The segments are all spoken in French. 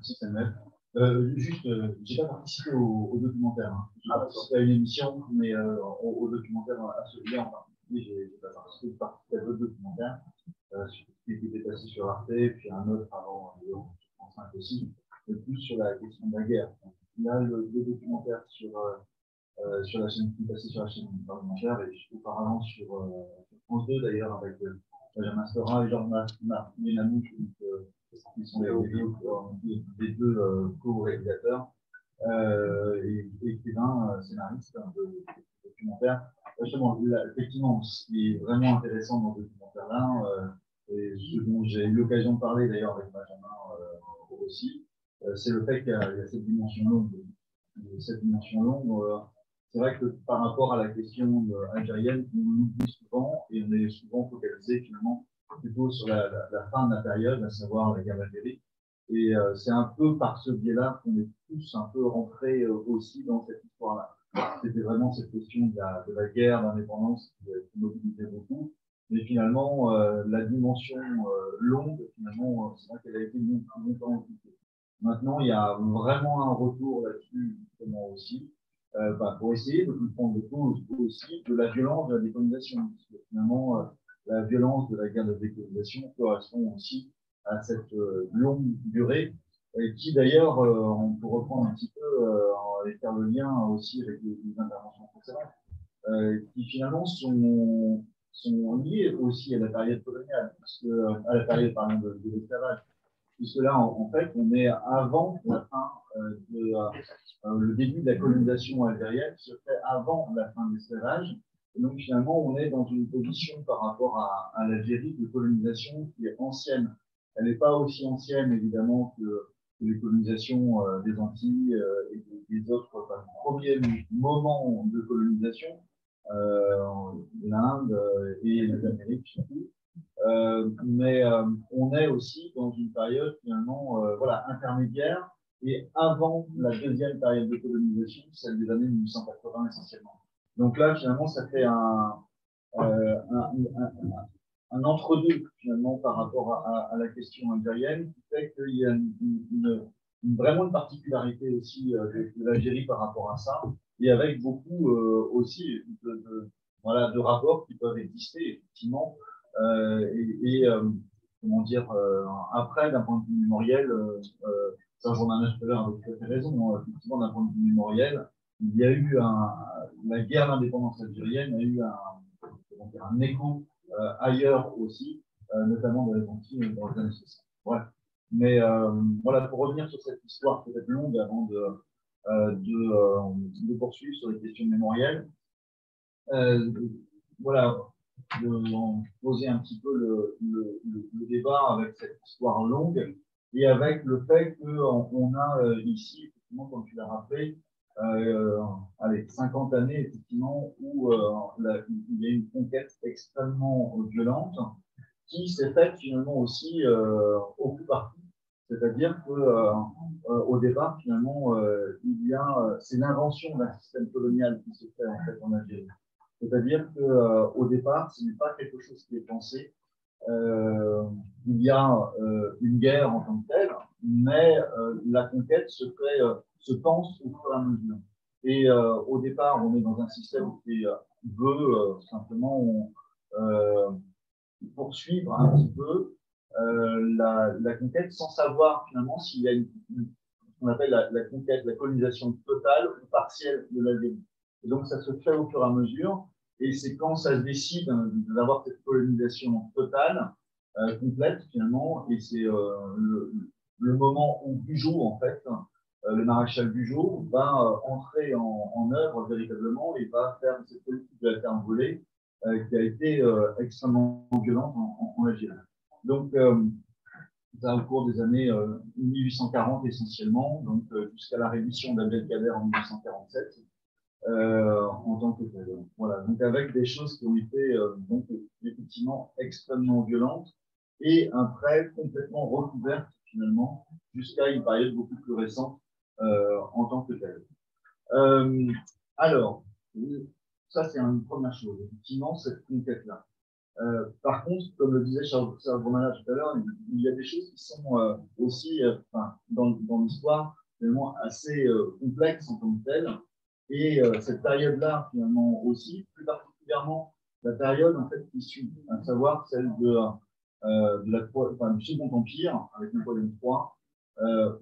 Merci Samuel. Juste, j'ai pas participé au documentaire. Hein. J'ai participé à une émission, mais au documentaire à celui-là en particulier, j'ai pas participé à d'autres documentaires. Qui était passé sur Arte, puis un autre avant, en 5 aussi, mais plus sur la question de la guerre. Là, le documentaire sur la chaîne qui est passé sur la chaîne parlementaire, et auparavant sur France 2 d'ailleurs, avec Benjamin Stora et Jean-Marc Ménamou, qui sont les deux co-réalisateurs et écrivains, scénaristes de documentaire. Justement, effectivement, ce qui est vraiment intéressant dans ce documentaire-là, et ce dont j'ai eu l'occasion de parler d'ailleurs avec Benjamin aussi, c'est le fait qu'il y a cette dimension longue. Cette dimension longue, c'est vrai que par rapport à la question algérienne, on l'oublie souvent et on est souvent focalisé finalement plutôt sur la fin de la période, à savoir la guerre d'Algérie. Et c'est un peu par ce biais-là qu'on est tous un peu rentrés aussi dans cette histoire-là. C'était vraiment cette question de la guerre d'indépendance qui mobilisait beaucoup. Mais finalement, la dimension longue, finalement, c'est vrai qu'elle a été longtemps occupée. Maintenant, il y a vraiment un retour là-dessus, justement aussi, pour essayer de comprendre les causes aussi de la violence de la décolonisation. Parce que finalement, la violence de la guerre de décolonisation correspond aussi à cette longue durée, et qui d'ailleurs, on peut reprendre un petit peu et faire le lien aussi avec les interventions précédentes, qui finalement sont liées aussi à la période coloniale, parce que, à la période par exemple de l'esclavage. Puisque là, en fait, on est avant la fin le début de la colonisation algérienne se fait avant la fin de l'esclavage. Et donc, finalement, on est dans une position par rapport à l'Algérie de colonisation qui est ancienne. Elle n'est pas aussi ancienne, évidemment, que les colonisations des Antilles et des autres premiers moments de colonisation, l'Inde et les Amériques surtout. Mais on est aussi dans une période finalement voilà, intermédiaire et avant la deuxième période de colonisation, celle des années 1880 essentiellement. Donc là, finalement, ça fait un entre-deux finalement par rapport à la question algérienne, qui fait qu'il y a vraiment une particularité aussi de l'Algérie par rapport à ça, et avec beaucoup aussi voilà, de rapports qui peuvent exister effectivement. Comment dire, après, d'un point de vue mémoriel, ça j'en ai tout à l'heure avec tout à fait raison, effectivement, d'un point de vue mémoriel, il y a eu la guerre d'indépendance algérienne a eu un écho ailleurs aussi, notamment dans les Antilles dans les années 60. Ouais. Mais voilà, pour revenir sur cette histoire peut-être longue avant de poursuivre sur les questions mémorielles, voilà, de poser un petit peu le débat avec cette histoire longue et avec le fait qu'on a ici, effectivement, comme tu l'as rappelé, allez, 50 années, effectivement, où il y a une conquête extrêmement violente qui s'est faite finalement aussi au plus partout. C'est-à-dire qu'au départ, finalement, c'est l'invention d'un système colonial qui se fait en fait en Algérie. C'est-à-dire qu'au départ, ce n'est pas quelque chose qui est pensé. Il y a une guerre en tant que telle, mais la conquête se pense au fur et à mesure. Et au départ, on est dans un système qui veut simplement poursuivre un petit peu la conquête sans savoir finalement s'il y a ce qu'on appelle la conquête, la colonisation totale ou partielle de l'Algérie. Et donc ça se fait au fur et à mesure. Et c'est quand ça se décide d'avoir cette colonisation totale, complète finalement, et c'est le moment où Bugeaud, en fait, le maréchal Bugeaud, va entrer en œuvre véritablement et va faire cette politique de la ferme volée qui a été extrêmement violente en Algérie. Donc, ça, au cours des années 1840 essentiellement, donc jusqu'à la reddition d'Abdelkader en 1847. En tant que tel. Voilà, donc avec des choses qui ont été donc effectivement extrêmement violentes et après complètement recouvertes finalement jusqu'à une période beaucoup plus récente en tant que telle. Alors, ça c'est une première chose, effectivement cette conquête-là. Par contre, comme le disait Charles Romanat tout à l'heure, il y a des choses qui sont aussi, enfin, dans l'histoire, finalement assez complexes en tant que telles. Et cette période-là, finalement aussi, plus particulièrement la période en fait, qui suit, à savoir celle du Second Empire, avec Napoléon III,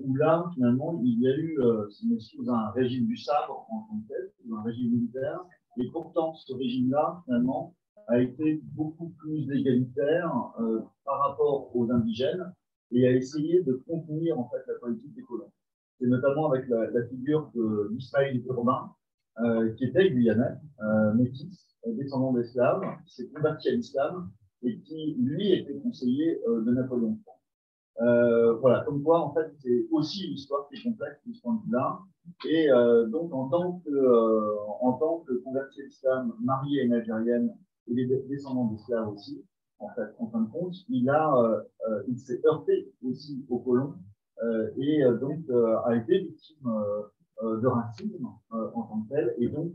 où là, finalement, il y a eu, sous un régime du sabre en tant que tel, sous un régime militaire, et pourtant, ce régime-là, finalement, a été beaucoup plus égalitaire par rapport aux indigènes et a essayé de contenir en fait la politique des colons. C'est notamment avec la figure d'Ismaël Urbain, qui était guyanais, métis, descendant d'esclaves, qui s'est converti à l'islam et qui, lui, était conseiller de Napoléon III. Voilà, comme quoi, en fait, c'est aussi une histoire qui est complexe de ce point de vue-là. Et donc, en tant que converti à l'islam, marié à une Algérienne et des descendants d'esclaves aussi, en fait, en fin de compte, il s'est heurté aussi aux colons et donc a été victime de racisme en tant que tel. Et donc,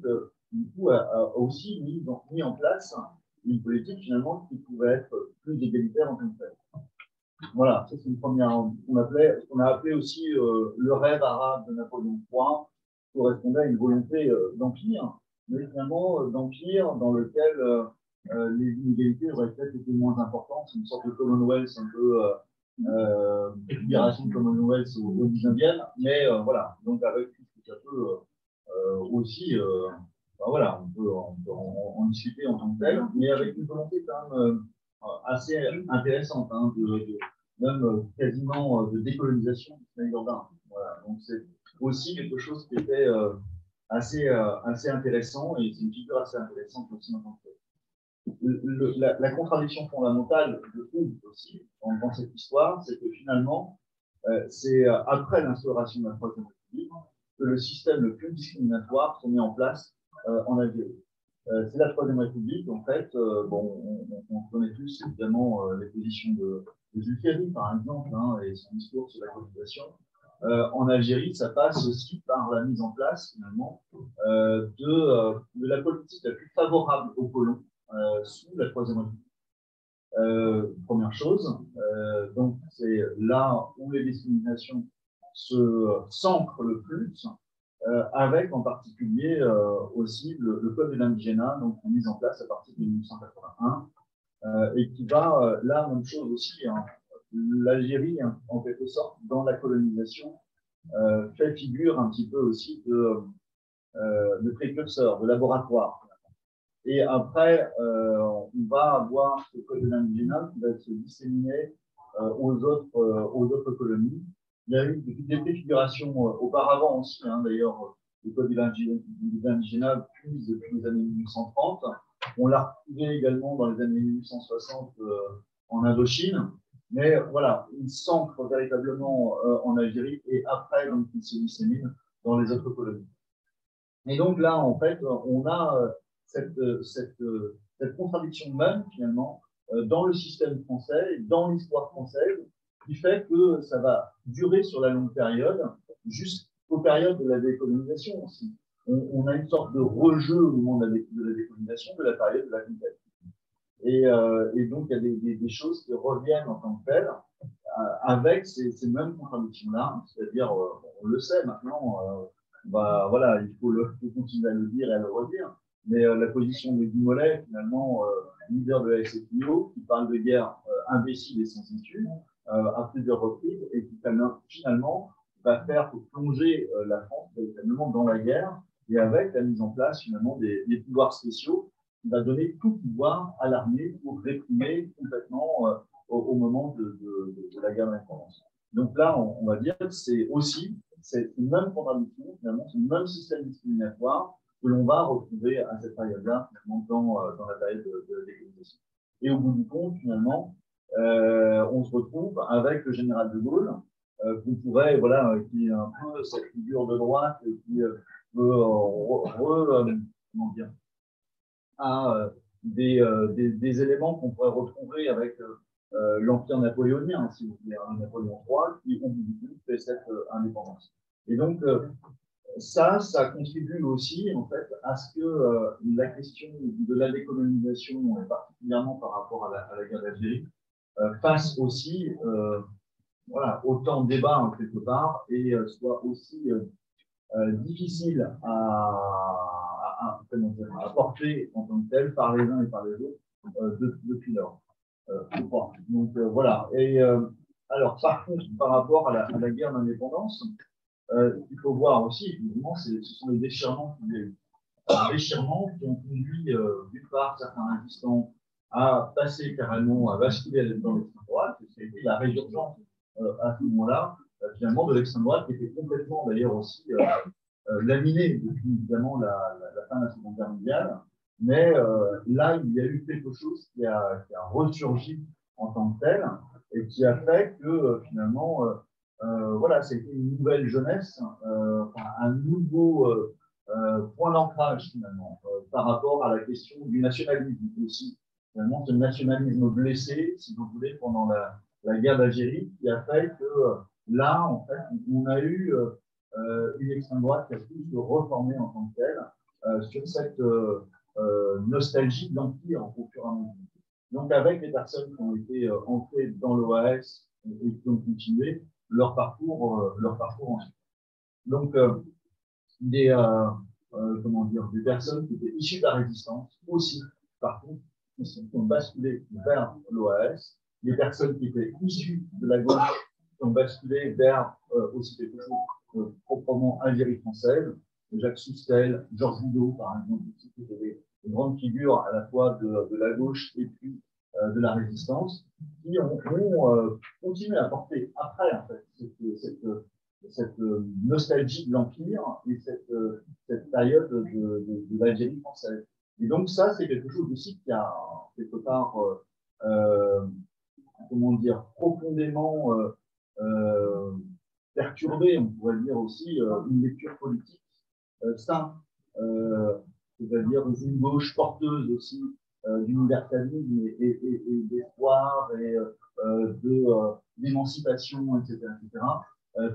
du coup, a aussi mis en place une politique finalement qui pouvait être plus égalitaire en tant que tel. Voilà, ça c'est une première. Ce qu'on a appelé aussi le rêve arabe de Napoléon III, correspondait à une volonté d'empire, mais finalement d'empire dans lequel les inégalités auraient peut-être été moins importantes. C'est une sorte de Commonwealth, un peu fédération de Commonwealth au 19e, mais voilà, donc avec tout ce que ça peut aussi, ben voilà, on peut en discuter en tant que tel, mais avec une volonté quand même assez intéressante, hein, même quasiment de décolonisation du urbain. Voilà, donc c'est aussi quelque chose qui était assez intéressant et c'est une figure assez intéressante aussi en tant que la contradiction fondamentale, je trouve aussi, dans cette histoire, c'est que finalement, c'est après l'instauration de la Troisième République que le système le plus discriminatoire se met en place en Algérie. C'est la Troisième République, en fait. On connaît tous évidemment les positions de Jules Ferry, par exemple, hein, et son discours sur la colonisation. En Algérie, ça passe aussi par la mise en place, finalement, de la politique la plus favorable aux colons sous la Troisième République. Première chose, donc c'est là où les discriminations s'ancrent le plus, avec en particulier aussi le Code de l'indigénat, donc mis en place à partir de 1981, et qui va, là, même chose aussi, hein, l'Algérie, hein, en quelque sorte, dans la colonisation, fait figure un petit peu aussi de précurseur, de laboratoire. Et après, on va avoir ce Code de l'indigénat qui va se disséminer aux autres colonies. Il y a eu des préfigurations auparavant aussi, hein, d'ailleurs, le Code de l'indigénat puise depuis les années 1830. On l'a retrouvé également dans les années 1860 en Indochine. Mais voilà, il s'ancre véritablement en Algérie et après, donc, il se dissémine dans les autres colonies. Et donc là, en fait, on a cette contradiction même, finalement, dans le système français, dans l'histoire française, qui fait que ça va durer sur la longue période, jusqu'aux périodes de la décolonisation aussi. On a une sorte de rejeu au moment de la décolonisation de la période de la conquête. Et donc, il y a des choses qui reviennent en tant que telles, avec ces mêmes contradictions-là, c'est-à-dire, on le sait maintenant, voilà, il faut continuer à le dire et à le redire, mais la position de Guy Mollet, finalement, leader de la SFIO, qui parle de guerre imbécile et sans issue, à plusieurs reprises, et qui finalement va faire plonger la France véritablement dans la guerre, et avec la mise en place finalement des pouvoirs spéciaux, qui va donner tout pouvoir à l'armée pour réprimer complètement au moment de la guerre d'indépendance. Donc là, on va dire que c'est aussi une même contradiction, finalement, c'est le même système discriminatoire que l'on va retrouver à cette période-là, finalement, dans la période de la décolonisation. Et au bout du compte, finalement, on se retrouve avec le général de Gaulle, qu'on pourrait, voilà, qui est un peu cette figure de droite et qui veut comment dire, à des éléments qu'on pourrait retrouver avec l'Empire napoléonien, si vous voulez, Napoléon III, qui, au bout du compte, fait cette indépendance. Et donc, ça contribue aussi en fait à ce que la question de la décolonisation, particulièrement par rapport à la guerre d'Algérie, fasse aussi voilà, autant de débats en quelque part et soit aussi difficile comment dire, à porter en tant que tel par les uns et par les autres depuis lors, je crois. Donc voilà. Et alors par contre, par rapport à la guerre d'indépendance, il faut voir aussi, évidemment, ce sont les déchirements qu'il y a eu. Déchirements qui ont conduit, d'une part, certains résistants à passer carrément, à basculer dans l'extrême droite, et c'était la résurgence à ce moment-là, finalement, de l'extrême droite, qui était complètement d'ailleurs aussi laminée depuis évidemment la fin de la Seconde Guerre mondiale. Mais là, il y a eu quelque chose qui a ressurgi en tant que tel et qui a fait que finalement, voilà, c'était une nouvelle jeunesse, un nouveau point d'ancrage finalement par rapport à la question du nationalisme aussi. Finalement, ce nationalisme blessé, si vous voulez, pendant la guerre d'Algérie, qui a fait que là, en fait, on a eu une extrême droite qui a pu se reformer en tant que telle sur cette nostalgie de l'Empire au fur et à mesure. Donc, avec les personnes qui ont été entrées dans l'OAS et qui ont continué leur parcours ensuite. Donc, comment dire, des personnes qui étaient issues de la résistance aussi, par contre, qui ont basculé vers l'OAS, des personnes qui étaient issues de la gauche qui ont basculé vers aussi quelque chose proprement Algérie française, Jacques Soustelle, Georges Bidault, par exemple, qui étaient des grandes figures à la fois de la gauche et puis de la résistance, qui ont continué à porter après, en fait, cette nostalgie de l'Empire et cette période de l'Algérie française. Et donc ça, c'est quelque chose aussi qui a quelque part, comment dire, profondément perturbé, on pourrait dire aussi, une lecture politique saine, c'est-à-dire une gauche porteuse aussi d'universalisme et d'espoir et d'émancipation, etc., etc.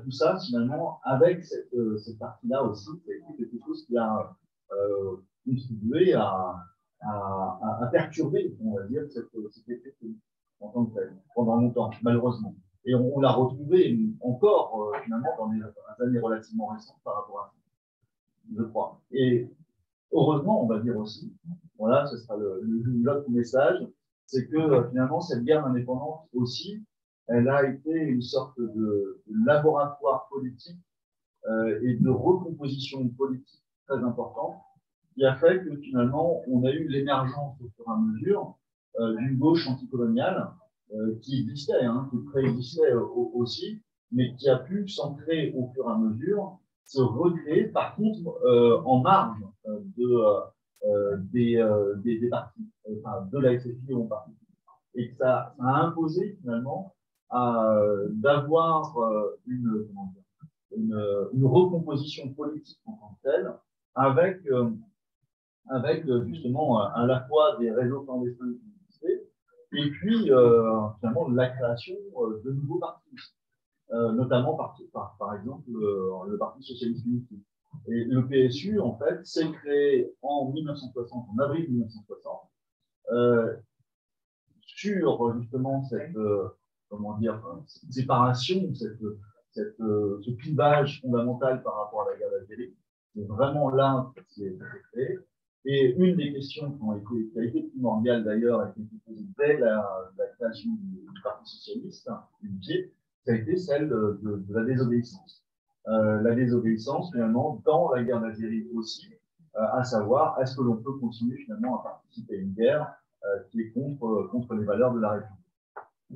Tout ça, finalement, avec cette partie-là aussi, c'est quelque chose qui a contribué à perturber, on va dire, cette effet en tant que tel, pendant longtemps, malheureusement. Et on l'a retrouvé encore, finalement, dans les années relativement récentes par rapport à ça, je crois. Et heureusement, on va dire aussi, voilà, ce sera l'autre message, c'est que finalement, cette guerre d'indépendance aussi, elle a été une sorte de laboratoire politique et de recomposition politique très importante, qui a fait que finalement, on a eu l'émergence au fur et à mesure d'une gauche anticoloniale qui existait, hein, qui préexistait aussi, mais qui a pu s'ancrer au fur et à mesure, se recréer, par contre, en marge des partis, enfin, de la SFI en particulier. Et que ça a imposé finalement d'avoir une recomposition politique en tant que telle, avec justement à la fois des réseaux clandestins qui existaient, et puis finalement la création de nouveaux partis, notamment par exemple le Parti socialiste unifié. Et le PSU, en fait, s'est créé en 1960, en avril 1960, sur justement cette, comment dire, cette séparation, ce clivage fondamental par rapport à la guerre d'Algérie. C'est vraiment là que c'est créé. Et une des questions qui a été primordiale d'ailleurs, et qui a été posée dès la création du Parti socialiste unifié, ça a été celle de la désobéissance. La désobéissance, finalement, dans la guerre d'Algérie aussi, à savoir, est-ce que l'on peut continuer finalement à participer à une guerre qui est contre les valeurs de la République.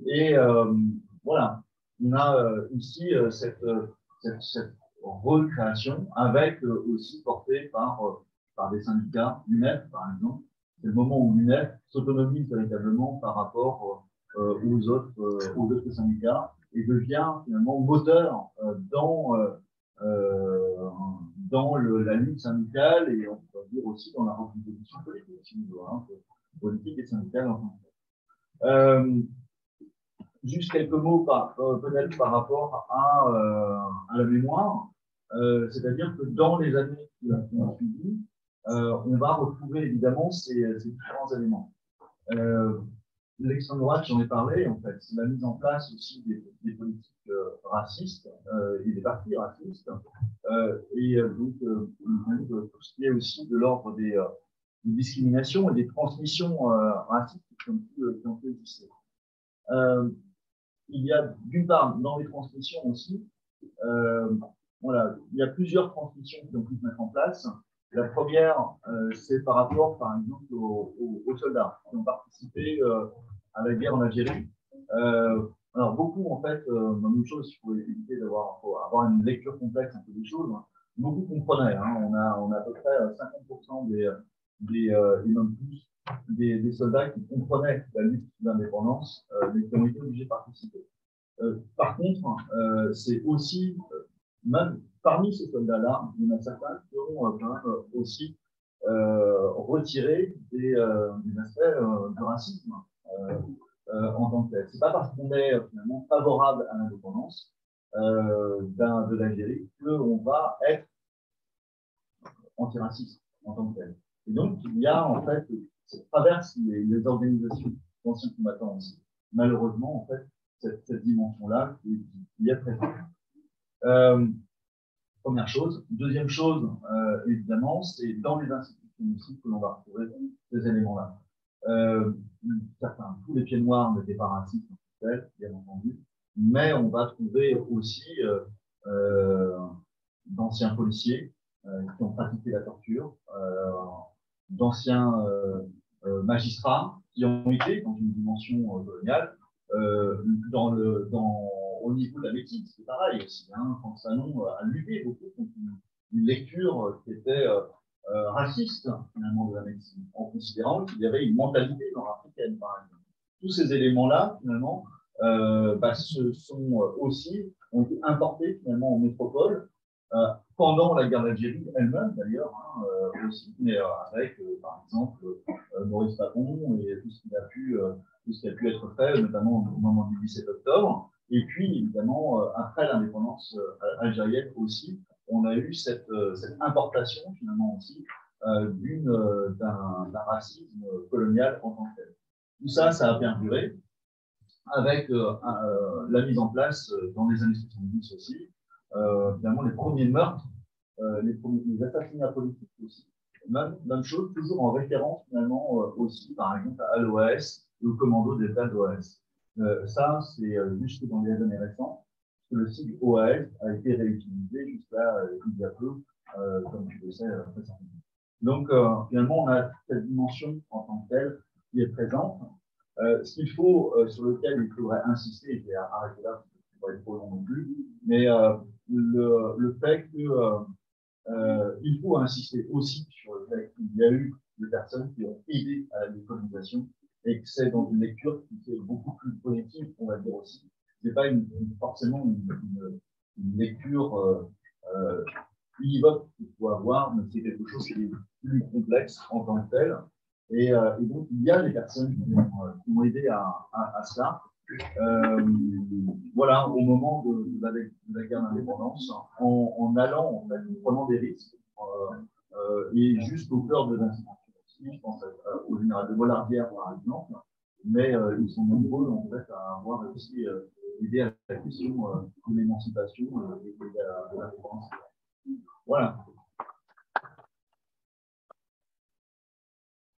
Et voilà, on a ici cette recréation avec aussi portée par des syndicats, l'UNEF par exemple. C'est le moment où l'UNEF s'autonomise véritablement par rapport aux autres syndicats et devient finalement moteur dans la lutte syndicale et on peut dire aussi dans la recomposition politique, si on veut, hein, politique et syndicale en tant que tel. Juste quelques mots peut-être par rapport à la mémoire. C'est-à-dire que dans les années qui ont suivi, on va retrouver évidemment ces différents éléments. L'extrême droite, j'en ai parlé, en fait, c'est la mise en place aussi des politiques racistes et des partis racistes, donc tout ce qui est aussi de l'ordre des discriminations et des transmissions racistes qui ont pu exister. Il y a d'une part dans les transmissions aussi, voilà, il y a plusieurs transmissions qui ont pu se mettre en place. La première, c'est par rapport, par exemple, aux soldats qui ont participé à la guerre en Algérie. Alors, beaucoup, en fait, même chose, il faut éviter avoir une lecture complexe un peu des choses. Beaucoup comprenaient. Hein. On a à peu près 50% et même plus, des soldats qui comprenaient la lutte d'indépendance, mais qui ont été obligés de participer. Par contre, c'est aussi, même parmi ces soldats-là, il y en a certains qui ont quand même aussi retiré des aspects de racisme en tant que tel. C'est pas parce qu'on est finalement favorable à l'indépendance de l'Algérie qu'on va être antiraciste en tant que tel. Et donc, il y a en fait, ça traverse les organisations d'anciens combattants aussi. Malheureusement, en fait, cette dimension-là qui est présente. Première chose. Deuxième chose, évidemment, c'est dans les institutions aussi que l'on va retrouver ces éléments-là. Tous les pieds noirs n'étaient pas racistes, bien entendu, mais on va trouver aussi d'anciens policiers qui ont pratiqué la torture, d'anciens magistrats qui ont été dans une dimension coloniale, au niveau de la médecine, c'est pareil aussi. Hein, Franck Fanon a lutté beaucoup contre une lecture qui était raciste, finalement, de la médecine, en considérant qu'il y avait une mentalité nord-africaine, par exemple. Tous ces éléments-là, finalement, ont été importés, finalement, en métropole, pendant la guerre d'Algérie elle-même, d'ailleurs, hein, aussi, mais avec, par exemple, Maurice Papon et tout ce qui a pu être fait, notamment au moment du 17 octobre. Et puis, évidemment, après l'indépendance algérienne aussi, on a eu cette importation, finalement, aussi, d'un racisme colonial en tant que tel. Tout ça, ça a perduré avec la mise en place, dans les années 70 aussi, finalement, les premiers meurtres, les assassinats politiques aussi. Même chose, toujours en référence, finalement, aussi, par exemple, à l'OAS et au commando d'État de l'OAS. Ça, c'est juste dans les années récentes, que le sigle OAS a été réutilisé jusqu'à il y a peu, comme tu le sais, très certainement. Donc, finalement, on a cette dimension en tant que telle qui est présente. Ce qu'il faut, sur lequel il faudrait insister, et je vais arrêter là, parce que ce ne va pas être trop long non plus, mais le fait qu'il faut insister aussi sur le fait qu'il y a eu des personnes qui ont aidé à la décolonisation et que c'est dans une lecture qui est beaucoup plus positive, on va dire aussi. Ce n'est pas forcément une lecture univoque qu'il faut avoir, mais c'est quelque chose qui est plus complexe en tant que tel. Et donc, il y a des personnes qui ont aidé à cela. Voilà, au moment de la guerre d'indépendance, en allant, en fait, en prenant des risques, et jusqu'au cœur de l'institution aussi, je pense au général de Bollardière, par exemple, mais ils sont nombreux, en fait, à avoir aussi aidé à la question de l'émancipation et de l'indépendance. Voilà.